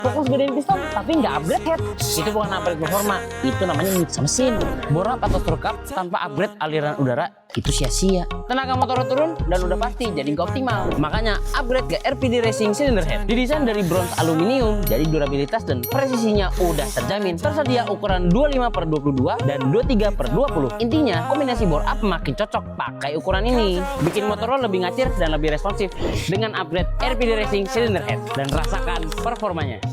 Fokus gedein piston tapi nggak upgrade head. Itu bukan upgrade performa, itu namanya nyiksa mesin. Bore up atau stroke up tanpa upgrade aliran udara itu sia-sia. Tenaga motor turun dan udah pasti jadi nggak optimal. Makanya upgrade ke RPD Racing Cylinder Head. Didesain dari bronze aluminium, jadi durabilitas dan presisinya udah terjamin. Tersedia ukuran 25/22 dan 23/20. Intinya kombinasi bore up makin cocok pakai ukuran ini. Bikin motor lo lebih ngacir dan lebih responsif dengan upgrade RPD Racing Cylinder Head dan rasakan performanya.